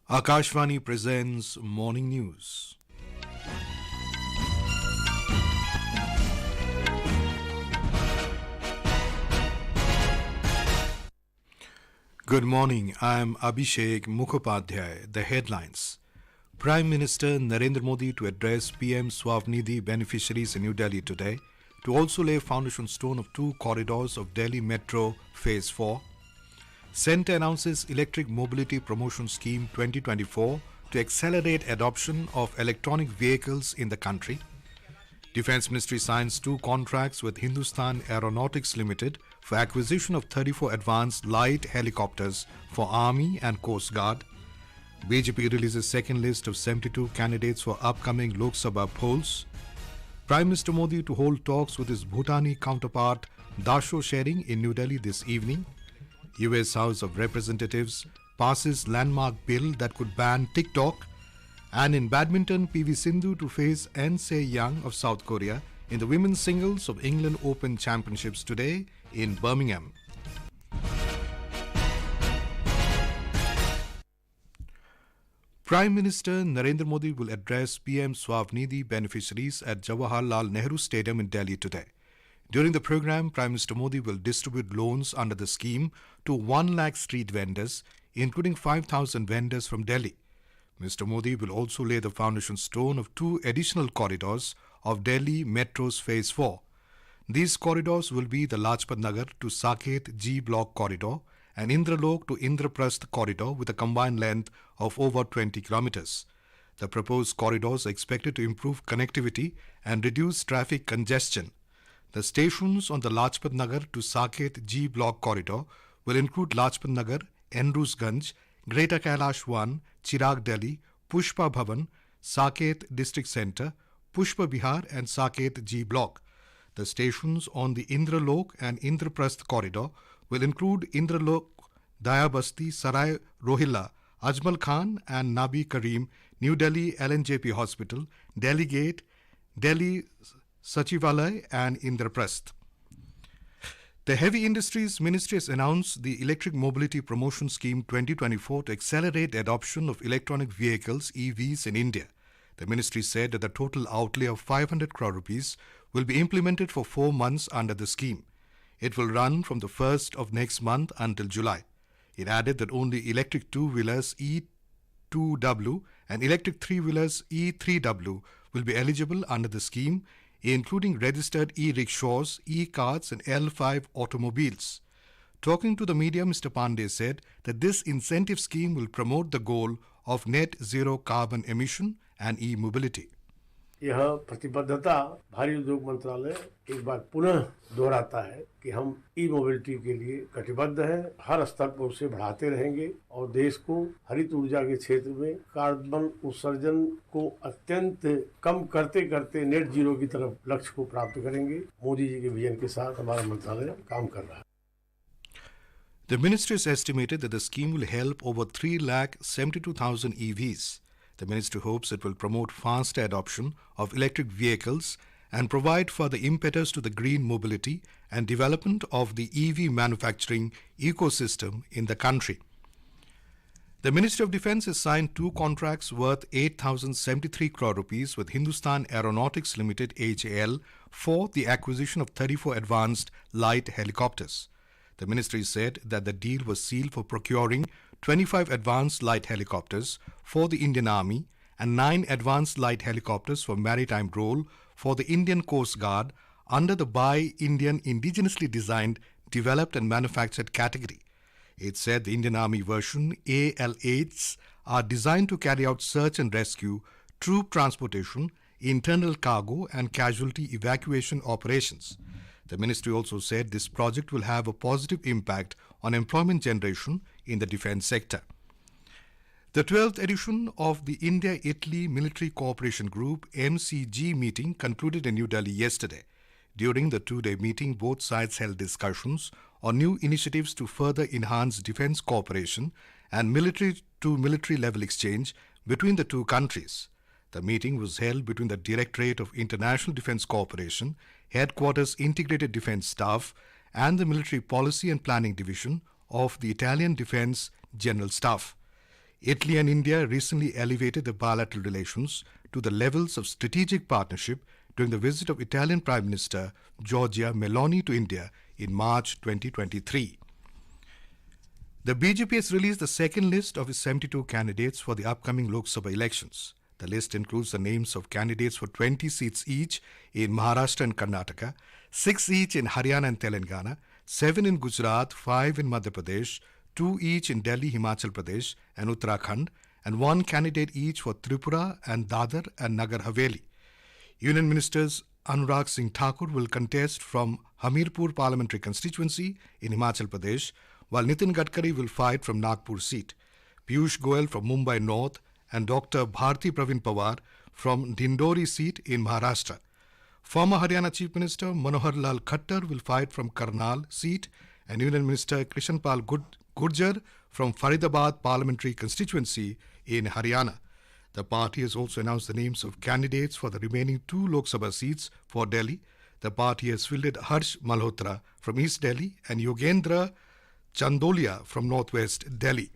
Akashvani presents Morning News. Good morning, I am Abhishek Mukhopadhyay. The headlines. Prime Minister Narendra Modi to address PM SVANidhi beneficiaries in New Delhi today to also lay foundation stone of two corridors of Delhi Metro Phase 4. Centre announces Electric Mobility Promotion Scheme 2024 to accelerate adoption of electronic vehicles in the country. Defence Ministry signs two contracts with Hindustan Aeronautics Limited for acquisition of 34 advanced light helicopters for Army and Coast Guard. BJP releases second list of 72 candidates for upcoming Lok Sabha Polls. Prime Minister Modi to hold talks with his Bhutani counterpart Dasho Tshering in New Delhi this evening. US House of Representatives passes landmark bill that could ban TikTok. And in badminton, Sindhu to face Young of South Korea in the women's singles of England Open Championships today in Birmingham. Prime Minister Narendra Modi will address PM SVANidhi beneficiaries at Jawaharlal Nehru Stadium in Delhi today. During the program, Prime Minister Modi will distribute loans under the scheme to 1 lakh street vendors, including 5,000 vendors from Delhi. Mr. Modi will also lay the foundation stone of two additional corridors of Delhi Metro's Phase 4. These corridors will be the Lajpat Nagar to Saket G Block corridor and Indralok to Indraprasth corridor with a combined length of over 20 kilometers. The proposed corridors are expected to improve connectivity and reduce traffic congestion. The stations on the Lajpat Nagar to Saket G Block corridor will include Lajpat Nagar, Enrusganj, Greater Kailash 1, Chirag Delhi, Pushpa Bhavan, Saket District Centre, Pushpa Bihar and Saket G Block. The stations on the Indralok and Indraprasth corridor will include Indralok, Dayabasti, Sarai Rohilla, Ajmal Khan and Nabi Karim, New Delhi LNJP Hospital, Delhi Gate, Delhi Sachivalay and Indraprasth. The Heavy Industries Ministry has announced the Electric Mobility Promotion Scheme 2024 to accelerate the adoption of electronic vehicles (EVs) in India. The ministry said that the total outlay of 500 crore rupees will be implemented for 4 months under the scheme. It will run from the 1st of next month until July. It added that only electric two-wheelers E2W and electric three-wheelers E3W will be eligible under the scheme, including registered e-rickshaws, e-carts and L5 automobiles. Talking to the media, Mr. Pandey said that this incentive scheme will promote the goal of net zero carbon emission and e-mobility. यह प्रतिबद्धता भारी उद्योग मंत्रालय एक बार पुनः दोहराता है कि हम ई मोबिलिटी के लिए कटिबद्ध हैं, हर स्तर पर उसे बढ़ाते रहेंगे और देश को हरित ऊर्जा के क्षेत्र में कार्बन उत्सर्जन को अत्यंत कम करते करते नेट जीरो की तरफ लक्ष्य को प्राप्त करेंगे। मोदी जी के विजन के साथ हमारा मंत्रालय काम कर रहा है। The ministry has estimated that the scheme will help over 3,72,000 EVs. The ministry hopes it will promote faster adoption of electric vehicles and provide further impetus to the green mobility and development of the EV manufacturing ecosystem in the country. The Ministry of Defence has signed two contracts worth 8,073 crore rupees with Hindustan Aeronautics Limited (HAL) for the acquisition of 34 advanced light helicopters. The ministry said that the deal was sealed for procuring 25 advanced light helicopters for the Indian Army and 9 advanced light helicopters for maritime role for the Indian Coast Guard under the Buy Indian indigenously designed, developed and manufactured category. It said the Indian Army version AL-8s are designed to carry out search and rescue, troop transportation, internal cargo and casualty evacuation operations. The ministry also said this project will have a positive impact on employment generation in the defence sector. The 12th edition of the India-Italy Military Cooperation Group MCG meeting concluded in New Delhi yesterday. During the two-day meeting, both sides held discussions on new initiatives to further enhance defence cooperation and military-to-military level exchange between the two countries. The meeting was held between the Directorate of International Defence Cooperation, Headquarters Integrated Defence Staff and the Military Policy and Planning Division of the Italian Defence General Staff. Italy and India recently elevated their bilateral relations to the levels of strategic partnership during the visit of Italian Prime Minister Giorgia Meloni to India in March 2023. The BJP has released the second list of its 72 candidates for the upcoming Lok Sabha elections. The list includes the names of candidates for 20 seats each in Maharashtra and Karnataka, 6 each in Haryana and Telangana, 7 in Gujarat, 5 in Madhya Pradesh, 2 each in Delhi, Himachal Pradesh and Uttarakhand, and 1 candidate each for Tripura and Dadar and Nagar Haveli. Union Ministers Anurag Singh Thakur will contest from Hamirpur parliamentary constituency in Himachal Pradesh, while Nitin Gadkari will fight from Nagpur seat. Piyush Goyal from Mumbai North and Dr. Bharti Pravin Pawar from Dindori seat in Maharashtra. Former Haryana Chief Minister Manohar Lal Khattar will fight from Karnal seat, and Union Minister Krishanpal Gurjar from Faridabad parliamentary constituency in Haryana. The party has also announced the names of candidates for the remaining 2 Lok Sabha seats for Delhi. The party has fielded Harsh Malhotra from East Delhi and Yogendra Chandolia from Northwest Delhi.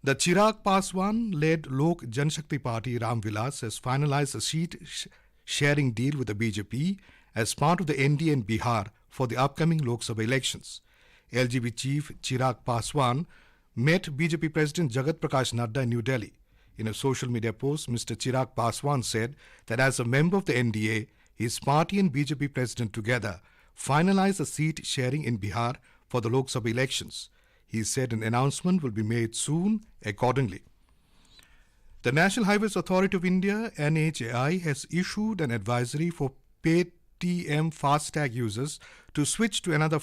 The Chirag Paswan-led Lok Janshakti Party Ram Vilas has finalized a seat sharing deal with the BJP as part of the NDA in Bihar for the upcoming Lok Sabha elections. LGB chief Chirag Paswan met BJP President Jagat Prakash Nadda in New Delhi. In a social media post, Mr. Chirag Paswan said that as a member of the NDA, his party and BJP President together finalized a seat sharing in Bihar for the Lok Sabha elections. He said an announcement will be made soon accordingly. The National Highways Authority of India, NHAI, has issued an advisory for Paytm FASTag users to switch to another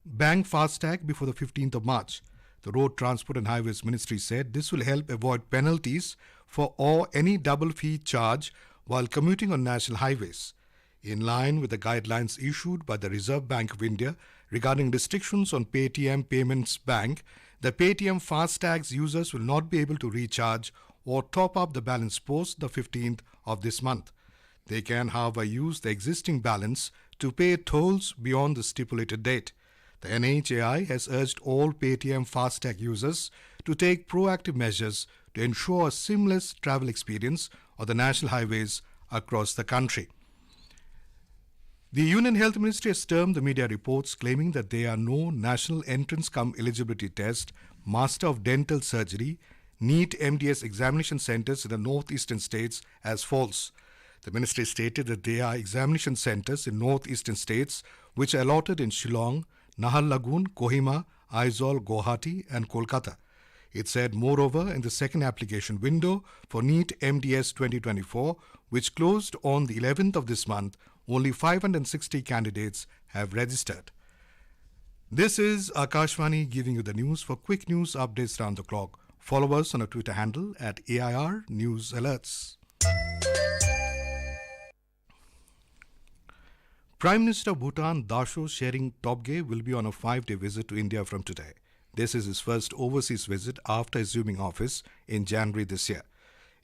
bank FASTag before the 15th of March. The Road Transport and Highways Ministry said this will help avoid penalties for any double fee charge while commuting on national highways. In line with the guidelines issued by the Reserve Bank of India regarding restrictions on Paytm Payments Bank, the Paytm FASTags users will not be able to recharge or top up the balance post the 15th of this month. They can, however, use the existing balance to pay tolls beyond the stipulated date. The NHAI has urged all Paytm FASTag users to take proactive measures to ensure a seamless travel experience on the national highways across the country. The Union Health Ministry has termed the media reports claiming that there are no National Entrance Cum Eligibility Test, Master of Dental Surgery, NEET MDS examination centers in the northeastern states as false. The ministry stated that there are examination centers in northeastern states which are allotted in Shillong, Naharlagun, Kohima, Aizawl, Guwahati and Kolkata. It said, moreover, in the second application window for NEET MDS 2024, which closed on the 11th of this month, only 560 candidates have registered. This is Akashvani giving you the news. For quick news updates round the clock, follow us on our Twitter handle at AIR News Alerts. Prime Minister of Bhutan Dasho Tshering will be on a 5-day visit to India from today. This is his first overseas visit after assuming office in January this year.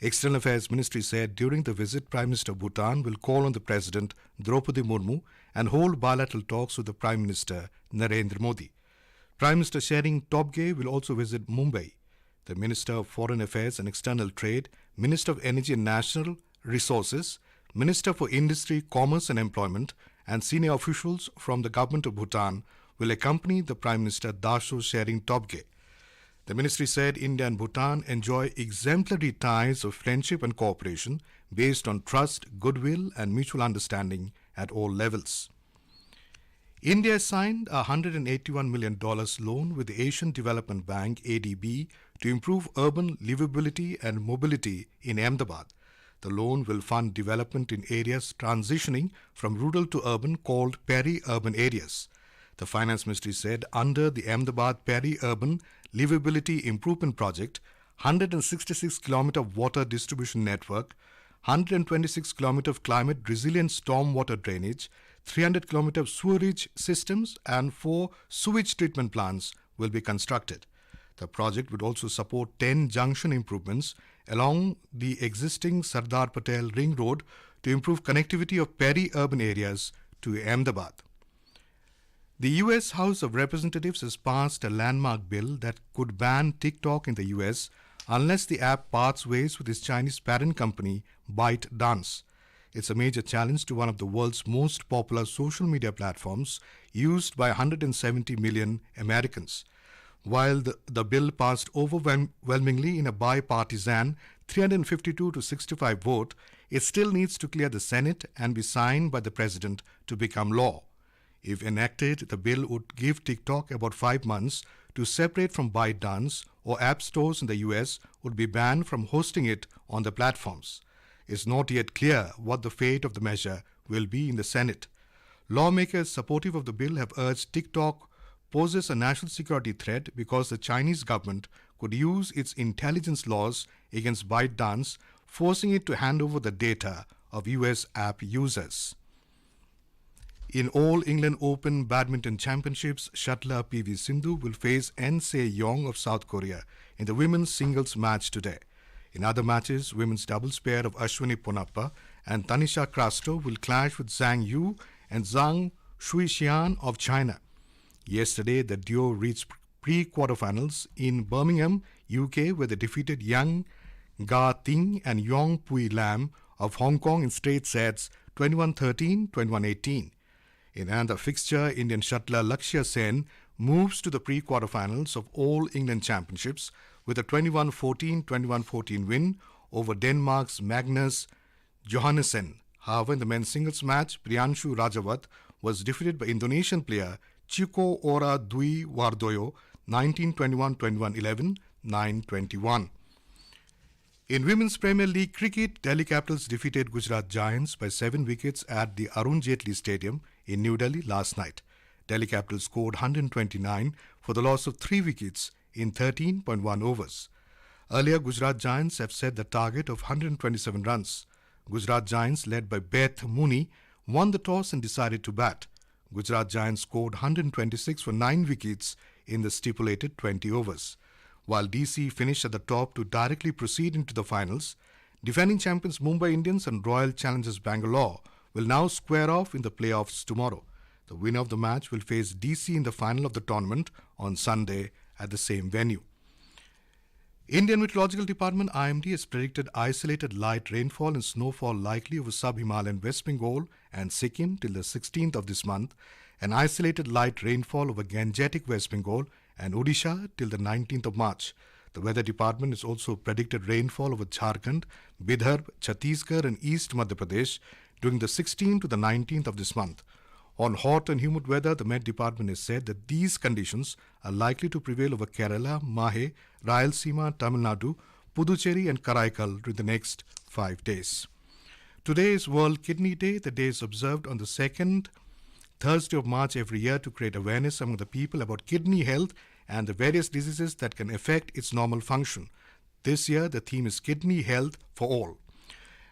External Affairs Ministry said during the visit, Prime Minister of Bhutan will call on the President Draupadi Murmu and hold bilateral talks with the Prime Minister Narendra Modi. Prime Minister Tshering will also visit Mumbai. The Minister of Foreign Affairs and External Trade, Minister of Energy and National Resources, Minister for Industry, Commerce and Employment, and senior officials from the government of Bhutan will accompany the Prime Minister Dasho Tshering. The ministry said India and Bhutan enjoy exemplary ties of friendship and cooperation based on trust, goodwill and mutual understanding at all levels. India signed a $181 million loan with the Asian Development Bank ADB to improve urban livability and mobility in Ahmedabad. The loan will fund development in areas transitioning from rural to urban called peri-urban areas. The Finance Ministry said under the Ahmedabad Peri-Urban Livability Improvement Project, 166 km water distribution network, 126 km of climate resilient stormwater drainage, 300 km sewerage systems and 4 sewage treatment plants will be constructed. The project would also support 10 junction improvements along the existing Sardar Patel Ring Road to improve connectivity of peri-urban areas to Ahmedabad. The U.S. House of Representatives has passed a landmark bill that could ban TikTok in the U.S. unless the app parts ways with its Chinese parent company, ByteDance. It's a major challenge to one of the world's most popular social media platforms, used by 170 million Americans. While the bill passed overwhelmingly in a bipartisan 352 to 65 vote, it still needs to clear the Senate and be signed by the President to become law. If enacted, the bill would give TikTok about 5 months to separate from ByteDance, or app stores in the US would be banned from hosting it on the platforms. It's not yet clear what the fate of the measure will be in the Senate. Lawmakers supportive of the bill have urged TikTok poses a national security threat because the Chinese government could use its intelligence laws against ByteDance, forcing it to hand over the data of US app users. In All England Open Badminton Championships, shuttler PV Sindhu will face En Se-yong of South Korea in the women's singles match today. In other matches, women's doubles pair of Ashwini Ponappa and Tanisha Crasto will clash with Zhang Yu and Zhang Shuixian of China. Yesterday, the duo reached pre-quarterfinals in Birmingham, UK, where they defeated Yang Ga Ting and Yong Pui Lam of Hong Kong in straight sets 21-13, 21-18. In another fixture, Indian shuttler Lakshya Sen moves to the pre-quarterfinals of All England Championships with a 21-14, 21-14 win over Denmark's Magnus Johannessen. However, in the men's singles match, Priyanshu Rajawat was defeated by Indonesian player Chico Ora Dwi Wardoyo 19-21, 21-11, 9-21. In Women's Premier League cricket, Delhi Capitals defeated Gujarat Giants by 7 wickets at the Arun Jaitley Stadium in New Delhi last night. Delhi Capitals scored 129 for the loss of 3 wickets in 13.1 overs. Earlier, Gujarat Giants have set the target of 127 runs. Gujarat Giants, led by Beth Mooney, won the toss and decided to bat. Gujarat Giants scored 126 for 9 wickets in the stipulated 20 overs. While DC finished at the top to directly proceed into the finals, defending champions Mumbai Indians and Royal Challengers Bangalore will now square off in the playoffs tomorrow. The winner of the match will face DC in the final of the tournament on Sunday at the same venue. Indian Meteorological Department IMD has predicted isolated light rainfall and snowfall likely over sub-Himalayan West Bengal and Sikkim till the 16th of this month, and isolated light rainfall over Gangetic West Bengal and Odisha till the 19th of March. The Weather Department has also predicted rainfall over Jharkhand, Bidhar, Chhattisgarh and East Madhya Pradesh during the 16th to the 19th of this month. On hot and humid weather, the Met Department has said that these conditions are likely to prevail over Kerala, Mahe, Rayalaseema, Tamil Nadu, Puducherry and Karaikal during the next 5 days. Today is World Kidney Day. The day is observed on the second Thursday of March every year to create awareness among the people about kidney health and the various diseases that can affect its normal function. This year, the theme is Kidney Health for All.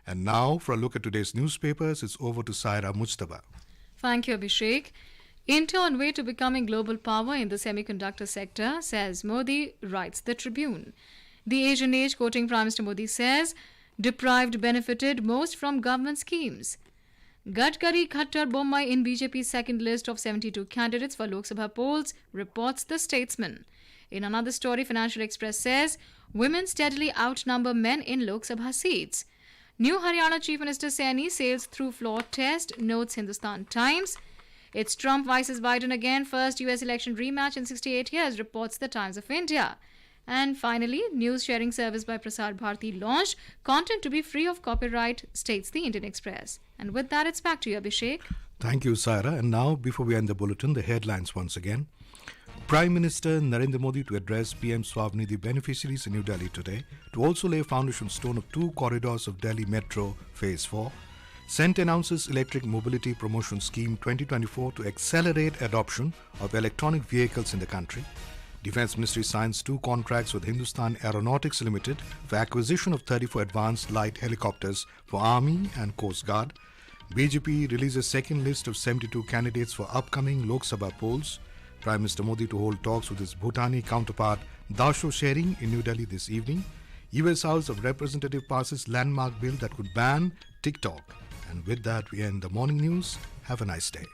And now, for a look at today's newspapers, it's over to Saira Mujtaba. Thank you, Abhishek. India on way to becoming global power in the semiconductor sector, says Modi, writes the Tribune. The Asian Age, quoting Prime Minister Modi, says, deprived benefited most from government schemes. Gadkari Khattar Bommai in BJP's second list of 72 candidates for Lok Sabha Polls, reports the Statesman. In another story, Financial Express says, women steadily outnumber men in Lok Sabha seats. New Haryana Chief Minister Saini sails through flawed test, notes Hindustan Times. It's Trump vices Biden again, first US election rematch in 68 years, reports the Times of India. And finally, news sharing service by Prasar Bharati launched, content to be free of copyright, states the Indian Express. And with that, it's back to you, Abhishek. Thank you, Saira. And now, before we end the bulletin, the headlines once again. Prime Minister Narendra Modi to address PM SVANidhi beneficiaries in New Delhi today to also lay a foundation stone of 2 corridors of Delhi Metro Phase 4. Cent announces Electric Mobility Promotion Scheme 2024 to accelerate adoption of electronic vehicles in the country. Defence Ministry signs 2 contracts with Hindustan Aeronautics Limited for acquisition of 34 advanced light helicopters for Army and Coast Guard. BJP releases second list of 72 candidates for upcoming Lok Sabha polls. Prime Minister Modi to hold talks with his Bhutani counterpart Dasho Tshering in New Delhi this evening. US House of Representatives passes landmark bill that could ban TikTok. And with that, we end the morning news. Have a nice day.